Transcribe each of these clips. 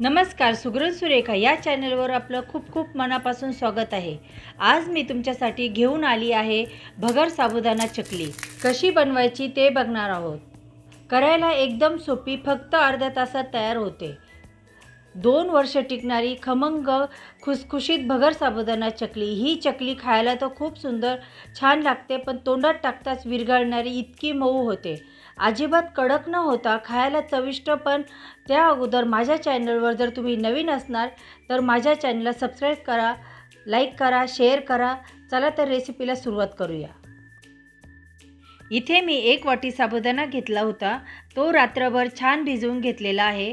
नमस्कार, सुगरण सुरेखा या चॅनलवर आपलं खूप खूप मनापासून स्वागत आहे। आज मी तुमच्यासाठी घेऊन आली आहे भगर साबुदाणा चकली। कशी बनवायची ते बघणार आहोत। करायला एकदम सोपी, फक्त अर्ध्या तासात तयार होते। 2 वर्ष टिकणारी खमंग खुसखुशीत भगर साबुदाणा चकली। ही चकली खायला तर खूप सुंदर छान लागते, पण तोंडात टाकताच विरघळणारी इतकी मऊ होते। अजिबात कडक न होता खायला चविष्ट। पण त्या अगोदर माझ्या चॅनलवर जर तुम्ही नवीन असणार तर माझ्या चॅनलला सबस्क्राईब करा, लाईक करा, शेअर करा। चला तर रेसिपीला सुरुवात करूया। इथे मी 1 वाटी साबुदाणा घेतला होता। तो रात्रभर छान भिजवून घेतलेला आहे।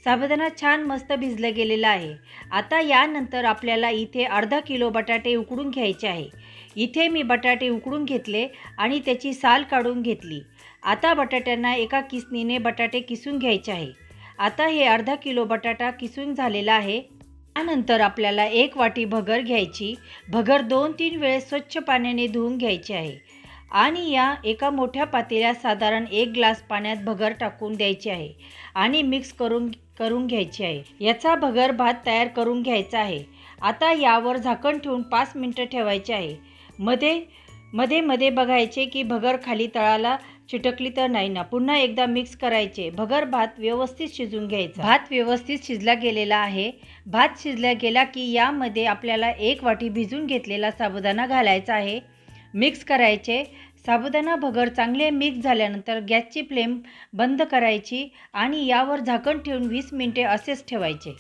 साबुदाणा छान मस्त भिजला गेलेला आहे। आता यानंतर आपल्याला इथे अर्धा किलो बटाटे उकडून घ्यायचे आहे। इथे मी बटाटे उकडून घेतले आणि त्याची साल काढून घेतली। आता बटाट्यांना एका किसणीने बटाटे किसून घ्यायचे आहे। आता हे अर्धा किलो बटाटा किसून झालेला आहे। त्यानंतर आपल्याला 1 वाटी भगर घ्यायची। भगर 2-3 वेळेस स्वच्छ पाण्याने धुवून घ्यायची आहे आणि या एका मोठ्या पातेल्यात साधारण 1 ग्लास पाण्यात भगर टाकून द्यायची आहे आणि मिक्स करून घ्यायची आहे। याचा भगर भात तयार करून घ्यायचा आहे। आता यावर झाकण ठेवून 5 मिनिटं ठेवायचे आहे। मध्ये बघायचे की भगर खाली तळाला चिटकली तर नाही ना। पुन्हा एकदा मिक्स करायचे। भगर भात व्यवस्थित शिजून घ्यायचा। भात व्यवस्थित शिजला गेलेला आहे। भात शिजला गेला की यामध्ये आपल्याला 1 वाटी भिजून घेतलेला साबुदाणा घालायचा आहे। मिक्स करायचे। साबुदाणा भगर चांगले मिक्स झाल्यानंतर गॅसची फ्लेम बंद करायची आणि यावर झाकण ठेवून 20 मिनिटे असेच ठेवायचे।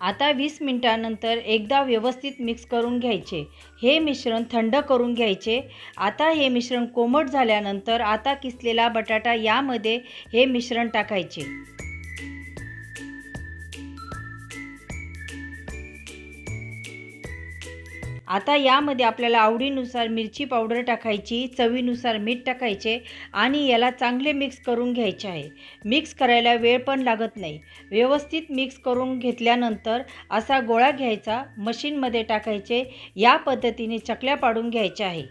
आता 20 मिनिटांनंतर एकदा व्यवस्थित मिक्स करून घ्यायचे। हे मिश्रण थंड करून घ्यायचे। आता हे मिश्रण कोमट झाल्यानंतर आता किसलेला बटाटा यामध्ये हे मिश्रण टाकायचे। आता यामध्ये आपल्याला आवडीनुसार मिरची पावडर टाकायची, चवीनुसार मीठ टाकायचे आणि याला चांगले मिक्स करून घ्यायचे आहे। मिक्स करायला वेळ पण लागत नाही। व्यवस्थित मिक्स करून घेतल्यानंतर असा गोळा घ्यायचा, मशीनमध्ये टाकायचे। या पद्धतीने चकल्या पाडून घ्यायच्या आहे।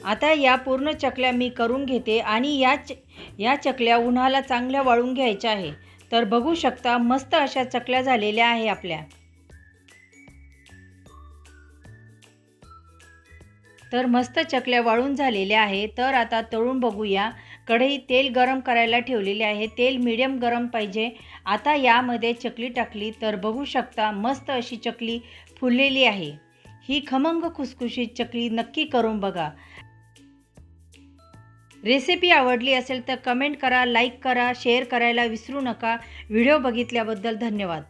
आता या पूर्ण चकल्या मी करून घेते आणि या चकल्या उन्हाला चांगल्या वाळून घ्यायच्या आहे। तर बघू शकता मस्त अशा चकल्या झालेल्या आहे आपल्या। तर मस्त चकल्या वाळून झालेल्या आहे। तर आता तळून बघूया। कढईत तेल गरम करायला ठेवलेले आहे। तेल मीडियम गरम पाहिजे। आता यामध्ये चकली टाकली तर बघू शकता मस्त अशी चकली फुललेली आहे। ही खमंग खुसखुशीत चकली नक्की करून बघा। रेसिपी आवडली असेल तर कमेंट करा, लाईक करा, शेअर करायला विसरू नका। व्हिडिओ बघितल्याबद्दल धन्यवाद।